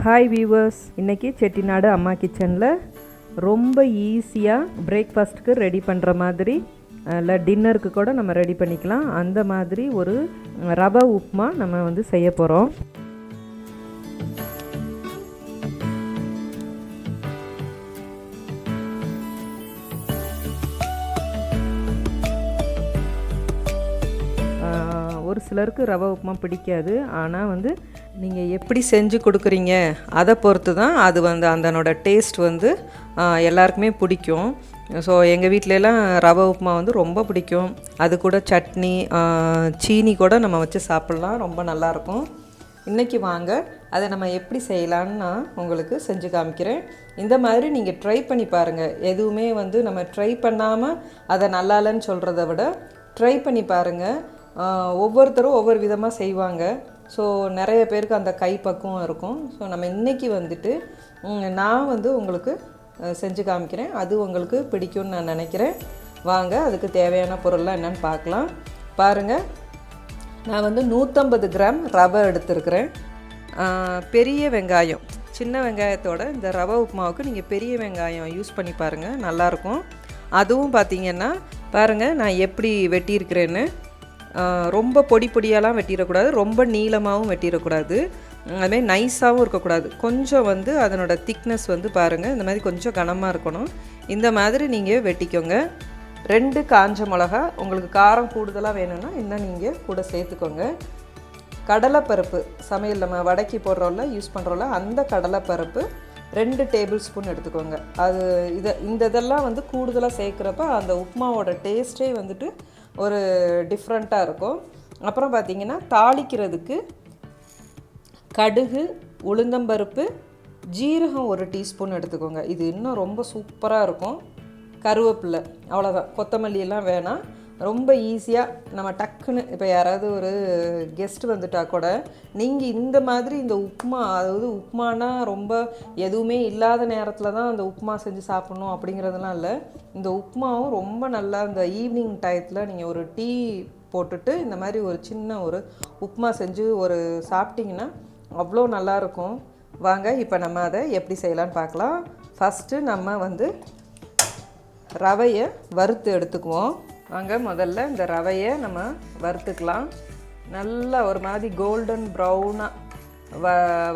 Hi viewers, இன்றைக்கி செட்டிநாடு அம்மா கிச்சனில் ரொம்ப ஈஸியாக பிரேக்ஃபாஸ்ட்டுக்கு ரெடி பண்ணுற மாதிரி இல்லை டின்னருக்கு கூட நம்ம ரெடி பண்ணிக்கலாம். அந்த மாதிரி ஒரு ரவா உப்மா நம்ம செய்ய போகிறோம். ஒரு சிலருக்கு ரவா உப்புமா பிடிக்காது. ஆனால் நீங்கள் எப்படி செஞ்சு கொடுக்குறீங்க அதை பொறுத்து தான் அது அதனோட டேஸ்ட் எல்லாருக்குமே பிடிக்கும். ஸோ எங்கள் வீட்டிலலாம் ரவா உப்புமா ரொம்ப பிடிக்கும். அது கூட சட்னி, சீனி கூட நம்ம வச்சு சாப்பிட்லாம், ரொம்ப நல்லாயிருக்கும். இன்றைக்கி வாங்க அதை நம்ம எப்படி செய்யலான்னு நான் உங்களுக்கு செஞ்சு காமிக்கிறேன். இந்த மாதிரி நீங்கள் ட்ரை பண்ணி பாருங்கள். எதுவுமே நம்ம ட்ரை பண்ணாமல் அதை நல்லா இல்லைன்னு சொல்கிறத விட ட்ரை பண்ணி பாருங்கள். ஒவ்வொருத்தரும் ஒவ்வொரு விதமாக செய்வாங்க. ஸோ நிறைய பேருக்கு அந்த கைப்பக்குவம் இருக்கும். ஸோ நம்ம இன்றைக்கி நான் உங்களுக்கு செஞ்சு காமிக்கிறேன். அது உங்களுக்கு பிடிக்கும்னு நான் நினைக்கிறேன். வாங்க அதுக்கு தேவையான பொருள்லாம் என்னென்னு பார்க்கலாம். பாருங்கள், நான் 150 கிராம் ரவை எடுத்துருக்கிறேன். பெரிய வெங்காயம், சின்ன வெங்காயத்தோட இந்த ரவை உப்புமாவுக்கு நீங்கள் பெரிய வெங்காயம் யூஸ் பண்ணி பாருங்கள், நல்லாயிருக்கும். அதுவும் பார்த்திங்கன்னா பாருங்கள் நான் எப்படி வெட்டியிருக்கிறேன்னு. ரொம்ப பொடி பொடியாலாம் வெட்டிடக்கூடாது, ரொம்ப நீளமாகவும் வெட்டிடக்கூடாது, அதுமாதிரி நைஸாகவும் இருக்கக்கூடாது. கொஞ்சம் அதனோட திக்னஸ் பாருங்கள், இந்த மாதிரி கொஞ்சம் கனமாக இருக்கணும். இந்த மாதிரி நீங்கள் வெட்டிக்கோங்க. 2 காஞ்ச மிளகா, உங்களுக்கு காரம் கூடுதலாக வேணும்னா இன்னும் நீங்கள் கூட சேர்த்துக்கோங்க. கடலைப்பருப்பு, சமையல் நம்ம வடக்கி போடுறோம்ல, யூஸ் பண்ணுறோம்ல, அந்த கடலைப்பருப்பு 2 டேபிள் ஸ்பூன் எடுத்துக்கோங்க. அது இதெல்லாம் கூடுதலாக சேர்க்குறப்ப அந்த உப்புமாவோட டேஸ்ட்டே ஒரு டிஃப்ரெண்ட்டாக இருக்கும். அப்புறம் பார்த்திங்கன்னா தாளிக்கிறதுக்கு கடுகு, உளுந்தம்பருப்பு, ஜீரகம் 1 டீஸ்பூன் எடுத்துக்கோங்க. இது இன்னும் ரொம்ப சூப்பராக இருக்கும். கருவேப்பிலை, அவ்வளோதான். கொத்தமல்லியெல்லாம் வேணாம். ரொம்ப ஈஸியாக நம்ம டக்குன்னு, இப்போ யாராவது ஒரு கெஸ்ட் வந்துட்டால் கூட நீங்கள் இந்த மாதிரி இந்த உப்புமா, அதாவது உப்புமானா ரொம்ப எதுவுமே இல்லாத நேரத்தில் தான் அந்த உப்புமா செஞ்சு சாப்பிட்ணும் அப்படிங்கிறதுலாம் இல்லை. இந்த உப்புமாவும் ரொம்ப நல்லா இந்த ஈவினிங் டயத்தில் நீங்கள் ஒரு டீ போட்டுட்டு இந்த மாதிரி ஒரு சின்ன ஒரு உப்புமா செஞ்சு சாப்பிட்டிங்கன்னா அவ்வளோ நல்லாயிருக்கும். வாங்க இப்போ நம்ம அதை எப்படி செய்யலான்னு பார்க்கலாம். ஃபஸ்ட்டு நம்ம ரவையை வறுத்து எடுத்துக்குவோம். வாங்க முதல்ல இந்த ரவையை நம்ம வறுத்துக்கலாம். நல்லா ஒரு மாதிரி கோல்டன் ப்ரௌனாக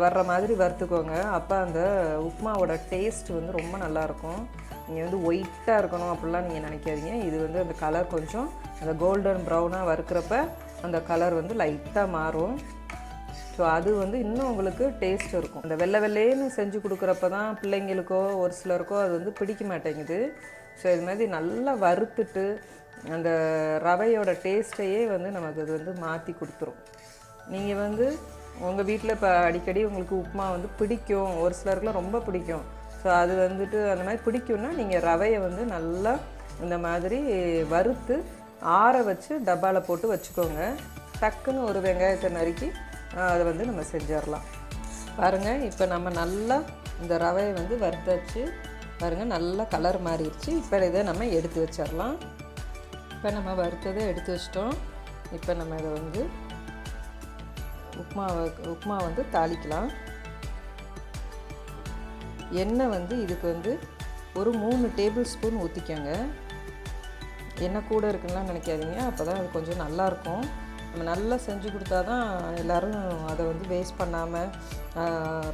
வர்ற மாதிரி வறுத்துக்கோங்க. அப்போ அந்த உப்புமாவோட டேஸ்ட் ரொம்ப நல்லாயிருக்கும். நீங்கள் ஒயிட்டாக இருக்கணும் அப்படிலாம் நீங்கள் நினைக்காதீங்க. இது அந்த கலர் கொஞ்சம் அந்த கோல்டன் ப்ரௌனாக வறுக்கிறப்ப அந்த கலர் லைட்டாக மாறும். ஸோ அது இன்னும் உங்களுக்கு டேஸ்ட் இருக்கும். அந்த வெள்ளை வெள்ளைன்னு செஞ்சு கொடுக்குறப்ப தான் பிள்ளைங்களுக்கோ ஒரு சிலருக்கோ அது பிடிக்க மாட்டேங்குது. ஸோ இது மாதிரி நல்லா வறுத்துட்டு அந்த ரவையோட டேஸ்ட்டையே நமக்கு அது மாற்றி கொடுத்துரும். நீங்கள் உங்கள் வீட்டில் இப்போ அடிக்கடி உங்களுக்கு உப்புமா பிடிக்கும், ஒரு சிலருக்குலாம் ரொம்ப பிடிக்கும். ஸோ அது அந்த மாதிரி பிடிக்கும்னா நீங்கள் ரவையை நல்லா இந்த மாதிரி வறுத்து ஆற வச்சு டப்பாவில் போட்டு வச்சுக்கோங்க. டக்குன்னு ஒரு வெங்காயத்தை நறுக்கி அதை நம்ம செஞ்சிடலாம். பாருங்கள், இப்போ நம்ம நல்லா இந்த ரவையை வறுத்தாச்சு. பாருங்கள், நல்லா கலர் மாறிடுச்சு. இப்போ இதை நம்ம எடுத்து வச்சிடலாம். இப்போ நம்ம வறுத்ததை எடுத்து வச்சிட்டோம். இப்போ நம்ம இதை உப்புமா தாளிக்கலாம். எண்ணெய் இதுக்கு ஒரு 3 டேபிள் ஸ்பூன் ஊற்றிக்கோங்க. எண்ணெய் கூட இருக்குன்னா நினைக்காதீங்க, அப்போ தான் அது கொஞ்சம் நல்லாயிருக்கும். நம்ம நல்லா செஞ்சு கொடுத்தா தான் எல்லோரும் அதை வேஸ்ட் பண்ணாமல்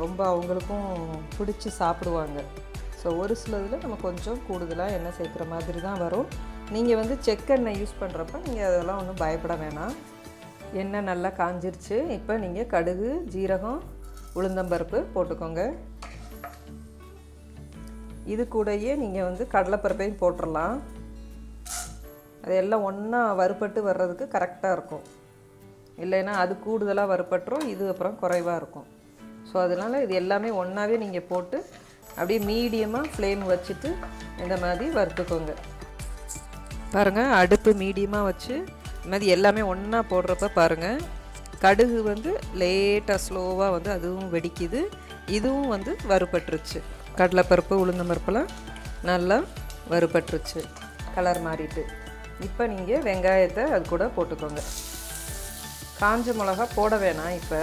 ரொம்ப அவங்களுக்கும் பிடிச்சி சாப்பிடுவாங்க. ஸோ ஒரு சிலதில் நம்ம கொஞ்சம் கூடுதலாக எண்ணெய் சேர்க்குற மாதிரி தான் வரும். நீங்கள் செக்கெண்ணெய் யூஸ் பண்ணுறப்ப நீங்கள் அதெல்லாம் ஒன்றும் பயப்பட வேணாம். எண்ணெய் நல்லா காஞ்சிருச்சு. இப்போ நீங்கள் கடுகு, ஜீரகம், உளுந்தம்பருப்பு போட்டுக்கோங்க. இது கூடயே நீங்கள் கடலைப்பருப்பையும் போட்டுடலாம். அதெல்லாம் ஒன்றா வறுபட்டு வர்றதுக்கு கரெக்டாக இருக்கும். இல்லைன்னா அது கூடுதலாக வறுபட்டுரும், இது அப்புறம் குறைவாக இருக்கும். ஸோ அதனால் இது எல்லாமே ஒன்றாவே நீங்கள் போட்டு அப்படியே மீடியமாக ஃப்ளேம் வச்சுட்டு இந்த மாதிரி வறுத்துக்கோங்க. பாருங்கள், அடுப்பு மீடியமாக வச்சு இந்த மாதிரி எல்லாமே ஒன்றா போடுறப்ப பாருங்கள், கடுகு லேட்டாக ஸ்லோவாக அதுவும் வெடிக்குது. இதுவும் வறுபட்டுருச்சு. கடலைப்பருப்பு, உளுந்தம்பருப்புலாம் நல்லா வறுபட்டுருச்சு, கலர் மாறிட்டு. இப்போ நீங்கள் வெங்காயத்தை அது கூட போட்டுக்கோங்க. காஞ்ச மிளகா போட வேணாம். இப்போ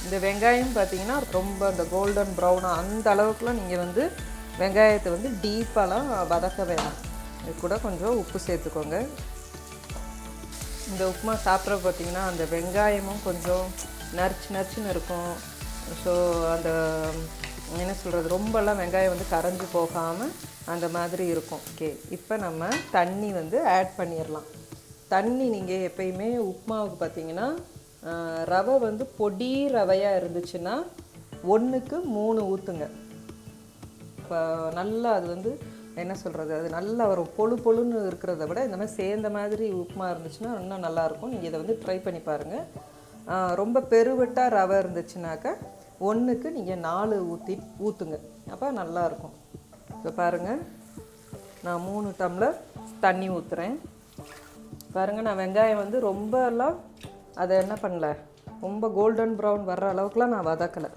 இந்த வெங்காயம் பார்த்தீங்கன்னா ரொம்ப அந்த கோல்டன் ப்ரௌனாக அந்த அளவுக்குலாம் நீங்கள் வந்து வெங்காயத்தை வந்து டீப்பாலாம் வதக்க வேணாம். இது கூட கொஞ்சம் உப்பு சேர்த்துக்கோங்க. இந்த உப்புமா சாப்பிட்ற பார்த்திங்கன்னா அந்த வெங்காயமும் கொஞ்சம் நறுச்சுன்னு இருக்கும். ஸோ அந்த என்ன சொல்கிறது, ரொம்பலாம் வெங்காயம் வந்து கரைஞ்சி போகாமல் அந்த மாதிரி இருக்கும். ஓகே, இப்போ நம்ம தண்ணி வந்து ஆட் பண்ணிடலாம். தண்ணி நீங்கள் எப்பயுமே உப்புமாவுக்கு பார்த்திங்கன்னா ரவை வந்து பொடி ரவையாக இருந்துச்சுன்னா 1க்கு 3 ஊற்றுங்க. இப்போ நல்லா அது வந்து என்ன சொல்கிறது, அது நல்லா ஒரு பொழுன்னு இருக்கிறத விட இந்த மாதிரி சேர்ந்த மாதிரி உப்புமா இருந்துச்சுன்னா இன்னும் நல்லாயிருக்கும். நீங்கள் இதை வந்து ட்ரை பண்ணி பாருங்கள். ரொம்ப பெருவட்டாக ரவை இருந்துச்சுனாக்கா 1க்கு நீங்கள் 4 ஊற்றுங்க. அப்போ நல்லாயிருக்கும். இப்போ பாருங்கள், நான் 3 டம்ளர் தண்ணி ஊற்றுறேன். பாருங்கள், நான் வெங்காயம் வந்து ரொம்பலாம் அதை என்ன பண்ணல, ரொம்ப கோல்டன் ப்ரௌன் வர்ற அளவுக்குலாம் நான் வதக்கலை.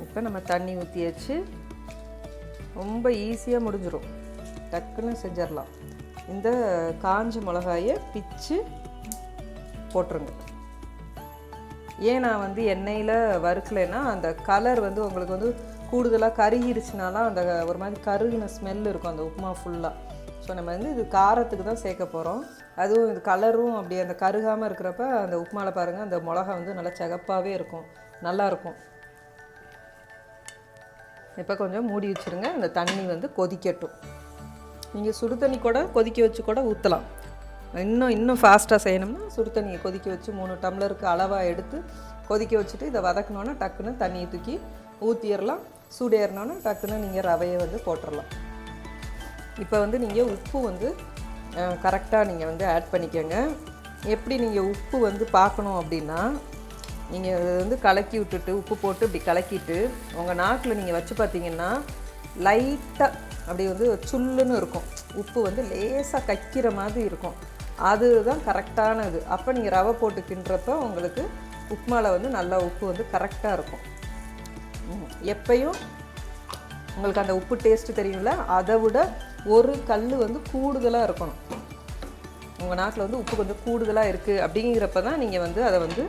இப்போ நம்ம தண்ணி ஊற்றியாச்சு. ரொம்ப ஈஸியாக முடிஞ்சிடும், டக்குன்னு செஞ்சிடலாம். இந்த காஞ்ச மிளகாயை பிச்சு போட்டுருங்க. ஏன் நான் வந்து எண்ணெயில் வறுக்கலைன்னா அந்த கலர் வந்து உங்களுக்கு வந்து கூடுதலாக கருகிருச்சுனாலாம் அந்த ஒரு மாதிரி கருகின ஸ்மெல் இருக்கும் அந்த உப்புமா ஃபுல்லாக. ஸோ நம்ம வந்து இது காரத்துக்கு தான் சேர்க்க போகிறோம். அதுவும் இது கலரும் அப்படி அந்த கருகாமல் இருக்கிறப்ப அந்த உப்புமாவில் பாருங்கள் அந்த மிளகா வந்து நல்லா சிகப்பாகவே இருக்கும், நல்லாயிருக்கும். இப்போ கொஞ்சம் மூடி வச்சுருங்க, அந்த தண்ணி வந்து கொதிக்கட்டும். நீங்கள் சுடு தண்ணி கூட கொதிக்க வச்சு கூட ஊற்றலாம். இன்னும் ஃபாஸ்ட்டாக செய்யணும்னா சுடு தண்ணியை கொதிக்க வச்சு 3 டம்ளருக்கு அளவாக எடுத்து கொதிக்க வச்சுட்டு இதை வதக்கணுன்னா டக்குன்னு தண்ணியை தூக்கி ஊற்றிடலாம். சூடு ஏறினோன்னா டக்குன்னு நீங்கள் ரவையை வந்து போட்டுடலாம். இப்போ வந்து நீங்கள் உப்பு வந்து கரெக்டாக நீங்கள் வந்து ஆட் பண்ணிக்கோங்க. எப்படி நீங்கள் உப்பு வந்து பார்க்கணும் அப்படின்னா, நீங்கள் அதை வந்து கலக்கி விட்டுட்டு உப்பு போட்டு இப்படி கலக்கிட்டு உங்கள் நாக்கில் நீங்கள் வச்சு பார்த்தீங்கன்னா லைட்டாக அப்படி வந்து சுல்லுன்னு இருக்கும். உப்பு வந்து லேசாக கக்கிற மாதிரி இருக்கும். அதுதான் கரெக்டானது. அப்போ நீங்கள் ரவை போட்டு கிண்டுறப்ப உங்களுக்கு உப்புமாவில் வந்து நல்லா உப்பு வந்து கரெக்டாக இருக்கும். எப்பையும் உங்களுக்கு அந்த உப்பு டேஸ்ட்டு தெரியும்ல, அதை விட ஒரு கல் வந்து கூடுதலாக இருக்கணும். உங்கள் நாட்டில் வந்து உப்பு கொஞ்சம் கூடுதலாக இருக்குது அப்படிங்கிறப்ப தான் நீங்கள் வந்து அதை வந்து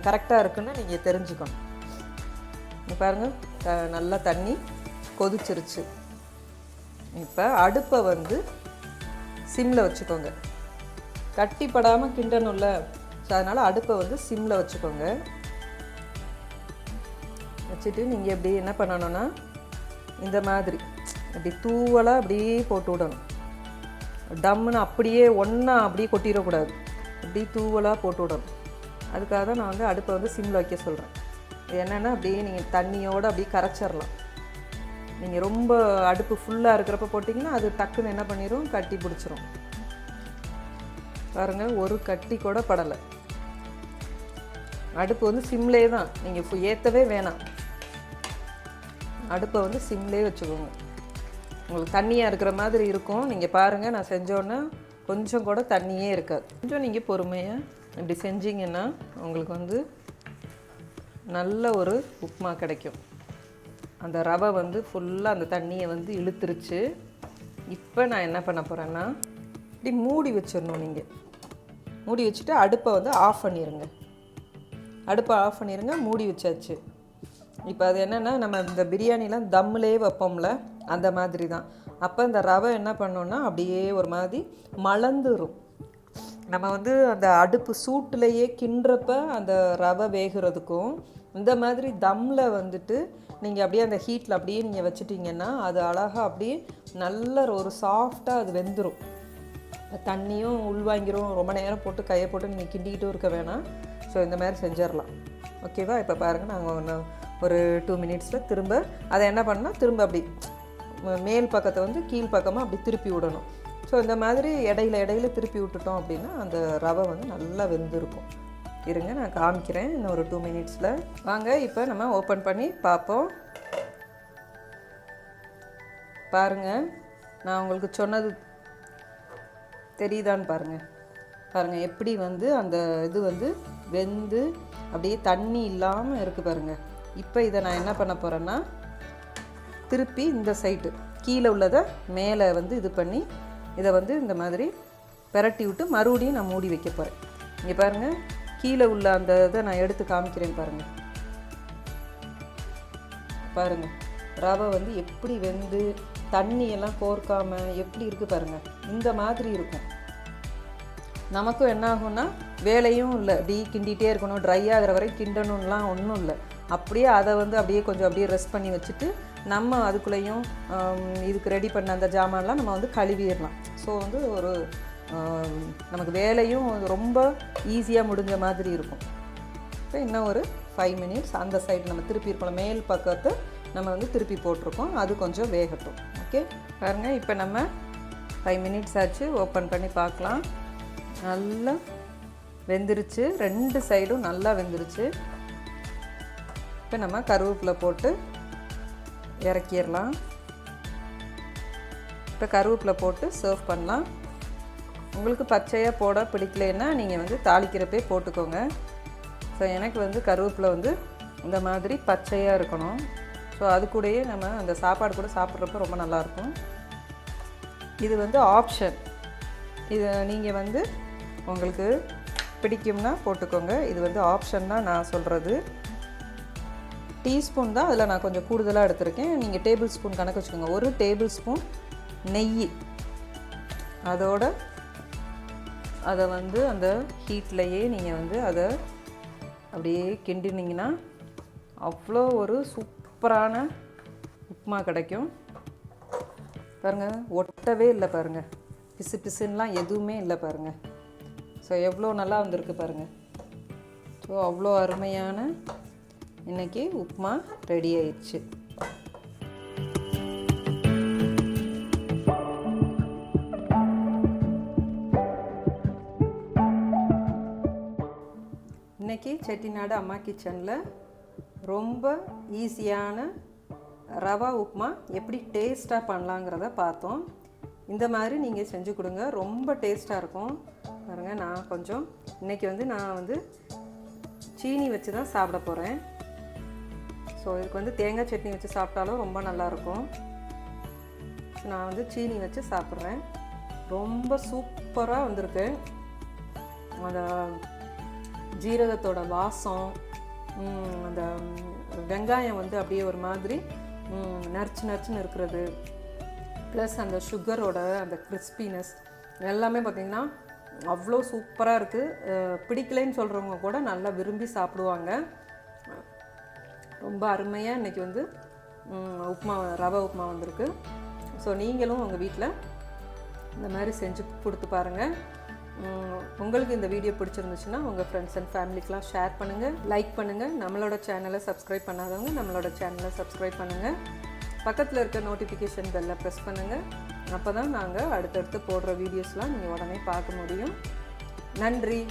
கரெக்டாக இருக்குன்னு நீங்கள் தெரிஞ்சுக்கணும். பாருங்கள், நல்லா தண்ணி கொதிச்சிருச்சு. இப்போ அடுப்பை வந்து சிம்மில் வச்சுக்கோங்க. கட்டிப்படாமல் கிண்டணும்ல, ஸோ அதனால் அடுப்பை வந்து சிம்மில் வச்சுக்கோங்க. வச்சுட்டு நீங்கள் எப்படி என்ன பண்ணணுன்னா இந்த மாதிரி அப்படி தூவலாக அப்படியே போட்டு விடணும். டம்முன்னு அப்படியே ஒன்றா அப்படியே கொட்டிடக்கூடாது, இப்படி தூவலாக போட்டு விடணும். அதுக்காக தான் நான் வந்து அடுப்பை வந்து சிம்மில் வைக்க சொல்கிறேன். இது என்னென்னா அப்படியே நீங்கள் தண்ணியோடு அப்படியே கரைச்சிடலாம். நீங்கள் ரொம்ப அடுப்பு ஃபுல்லாக இருக்கிறப்ப போட்டிங்கன்னா அது டக்குன்னு என்ன பண்ணிடும், கட்டி பிடிச்சிரும். பாருங்கள், ஒரு கட்டி கூட படலை. அடுப்பு வந்து சிம்லே தான், நீங்கள் ஏற்றவே வேணாம். அடுப்பை வந்து சிம்லே வச்சுக்கோங்க. உங்களுக்கு தண்ணியாக இருக்கிற மாதிரி இருக்கும். நீங்கள் பாருங்கள், நான் செஞ்சோன்னே கொஞ்சம் கூட தண்ணியே இருக்காது. கொஞ்சம் நீங்கள் பொறுமையாக இப்படி செஞ்சிங்கன்னா உங்களுக்கு வந்து நல்ல ஒரு உப்புமா கிடைக்கும். அந்த ரவை வந்து ஃபுல்லாக அந்த தண்ணியை வந்து இழுத்துருச்சு. இப்போ நான் என்ன பண்ண போகிறேன்னா இப்படி மூடி வச்சிடணும். நீங்கள் மூடி வச்சுட்டு அடுப்பை வந்து ஆஃப் பண்ணிடுங்க. அடுப்பை ஆஃப் பண்ணிடுங்க, மூடி வச்சாச்சு. இப்போ அது என்னென்னா, நம்ம இந்த பிரியாணிலாம் தம்மிலே வைப்போம்ல, அந்த மாதிரி தான். அப்போ இந்த ரவை என்ன பண்ணோன்னா அப்படியே ஒரு மாதிரி மலர்ந்துடும். நம்ம வந்து அந்த அடுப்பு சூட்டிலையே கிண்டுறப்ப அந்த ரவை வேகிறதுக்கும் இந்த மாதிரி தம்மில் வந்துட்டு நீங்கள் அப்படியே அந்த ஹீட்டில் அப்படியே நீங்கள் வச்சுட்டிங்கன்னா அது அழகாக அப்படியே நல்ல ஒரு சாஃப்டாக அது வெந்துடும். தண்ணியும் உள்வாங்கிரும். ரொம்ப நேரம் போட்டு கையை போட்டு நீங்கள் கிண்டிக்கிட்டும் இருக்க வேணாம். ஸோ இந்த மாதிரி செஞ்சிடலாம். ஓகேவா? இப்போ பாருங்கள், நாங்கள் ஒரு 2 மினிட்ஸில் திரும்ப அதை என்ன பண்ணால் திரும்ப அப்படி மேல் பக்கத்தை வந்து கீழ் பக்கமாக அப்படி திருப்பி விடணும். ஸோ இந்த மாதிரி இடையில திருப்பி விட்டுட்டோம் அப்படின்னா அந்த ரவை வந்து நல்லா வெந்திருக்கும். இருங்க, நான் காமிக்கிறேன் இன்னும் ஒரு 2 மினிட்ஸில். வாங்க, இப்போ நம்ம ஓப்பன் பண்ணி பார்ப்போம். பாருங்கள், நான் உங்களுக்கு சொன்னது தெரியுதான்னு பாருங்கள் எப்படி வந்து அந்த இது வந்து வெந்து அப்படியே தண்ணி இல்லாமல் இருக்குது பாருங்கள். இப்போ இதை நான் என்ன பண்ண போகிறேன்னா திருப்பி இந்த சைடு கீழே உள்ளதை மேலே வந்து இது பண்ணி இதை வந்து இந்த மாதிரி பெரட்டி விட்டு மறுபடியும் நான் மூடி வைக்க போகிறேன். இங்கே பாருங்கள், கீழே உள்ள அந்த இதை நான் எடுத்து காமிக்கிறேன் பாருங்கள். பாருங்கள் ரவை வந்து எப்படி வெந்து தண்ணியெல்லாம் கோர்க்காமல் எப்படி இருக்குது பாருங்கள். இந்த மாதிரி இருக்கும். நமக்கும் என்ன ஆகும்னா வேலையும் இல்லை, அப்படியே கிண்டிகிட்டே இருக்கணும், ட்ரை ஆகிற வரை கிண்டணும்லாம் ஒன்றும் இல்லை. அப்படியே அதை வந்து அப்படியே கொஞ்சம் அப்படியே ரெஸ்ட் பண்ணி வச்சுட்டு நம்ம அதுக்குள்ளேயும் இதுக்கு ரெடி பண்ண அந்த ஜாமான்லாம் நம்ம வந்து கழுவிடலாம். ஸோ வந்து ஒரு நமக்கு வேலையும் ரொம்ப ஈஸியாக முடிஞ்ச மாதிரி இருக்கும். இப்போ இன்னும் ஒரு 5 minutes அந்த சைடு நம்ம திருப்பி இருக்கணும். மேல் பக்கத்தை நம்ம வந்து திருப்பி போட்டிருக்கோம், அது கொஞ்சம் வேகட்டும். ஓகே பாருங்கள், இப்போ நம்ம 5 minutes ஆச்சு. ஓப்பன் பண்ணி பார்க்கலாம். நல்லா வெந்துருச்சு, 2 சைடும் நல்லா வெந்துருச்சு. இப்போ நம்ம கருவேப்பிலை போட்டு இறக்கிடலாம். இப்போ கருவேப்பிலை போட்டு சர்வ் பண்ணலாம். உங்களுக்கு பச்சையாக போட பிடிக்கலைன்னா நீங்கள் வந்து தாளிக்கிறப்பே போட்டுக்கோங்க. ஸோ எனக்கு வந்து கருவேப்பிலை வந்து இந்த மாதிரி பச்சையாக இருக்கணும். ஸோ அது கூடயே நம்ம அந்த சாப்பாடு கூட சாப்பிட்றப்ப ரொம்ப நல்லாயிருக்கும். இது வந்து ஆப்ஷன். இது நீங்கள் வந்து உங்களுக்கு பிடிக்கும்னா போட்டுக்கோங்க. இது வந்து ஆப்ஷன் தான் நான் சொல்கிறது. டீஸ்பூன் தான் அதில் நான் கொஞ்சம் கூடுதலாக எடுத்திருக்கேன். நீங்கள் டேபிள் ஸ்பூன் கணக்கு வச்சுக்கோங்க. 1 டேபிள் ஸ்பூன் நெய், அதோட அதை வந்து அந்த ஹீட்லையே நீங்கள் வந்து அதை அப்படியே கிண்டினீங்கன்னா அவ்வளோ ஒரு சூப்பரான உப்புமா கிடைக்கும். பாருங்கள், ஒட்டவே இல்லை பாருங்கள், பிசு பிசுன்னெலாம் எதுவுமே இல்லை பாருங்கள். ஸோ எவ்வளோ நல்லா வந்திருக்கு பாருங்கள். ஸோ அவ்வளோ அருமையான இன்றைக்கி உப்புமா ரெடி ஆயிடுச்சு. இன்றைக்கி செட்டிநாடு அம்மா கிச்சனில் ரொம்ப ஈஸியான ரவா உப்புமா எப்படி டேஸ்ட்டாக பண்ணலாங்கிறத பார்த்தோம். இந்த மாதிரி நீங்கள் செஞ்சு கொடுங்க, ரொம்ப டேஸ்ட்டாக இருக்கும். பாருங்கள், நான் கொஞ்சம் இன்றைக்கி வந்து நான் வந்து சீனி வச்சு தான் சாப்பிட போகிறேன். ஸோ இதுக்கு வந்து தேங்காய் சட்னி வச்சு சாப்பிட்டாலும் ரொம்ப நல்லாயிருக்கும். நான் வந்து சீனி வச்சு சாப்பிட்றேன். ரொம்ப சூப்பராக வந்திருக்கு. அந்த ஜீரகத்தோட வாசம், அந்த வெங்காயம் வந்து அப்படியே ஒரு மாதிரி நறுச்சுன்னு இருக்கிறது, ப்ளஸ் அந்த சுகரோட அந்த கிறிஸ்பினஸ் எல்லாமே பார்த்திங்கன்னா அவ்வளோ சூப்பராக இருக்குது. பிடிக்கலைன்னு சொல்கிறவங்க கூட நல்லா விரும்பி சாப்பிடுவாங்க. ரொம்ப அருமையாக இன்றைக்கி வந்து உப்புமா, ரவை உப்புமா வந்திருக்கு. ஸோ நீங்களும் உங்கள் வீட்டில் இந்த மாதிரி செஞ்சு கொடுத்து பாருங்கள். உங்களுக்கு இந்த வீடியோ பிடிச்சிருந்துச்சுன்னா உங்கள் ஃப்ரெண்ட்ஸ் அண்ட் ஃபேமிலிக்கெலாம் ஷேர் பண்ணுங்கள், லைக் பண்ணுங்கள். நம்மளோட சேனலை சப்ஸ்கிரைப் பண்ணாதவங்க நம்மளோட சேனலை சப்ஸ்கிரைப் பண்ணுங்கள். பக்கத்தில் இருக்க நோட்டிஃபிகேஷன் பெல்லை ப்ரெஸ் பண்ணுங்கள். அப்போ தான் நாங்கள் அடுத்தடுத்து போடுற வீடியோஸ்லாம் நீங்கள் உடனே பார்க்க முடியும். நன்றி.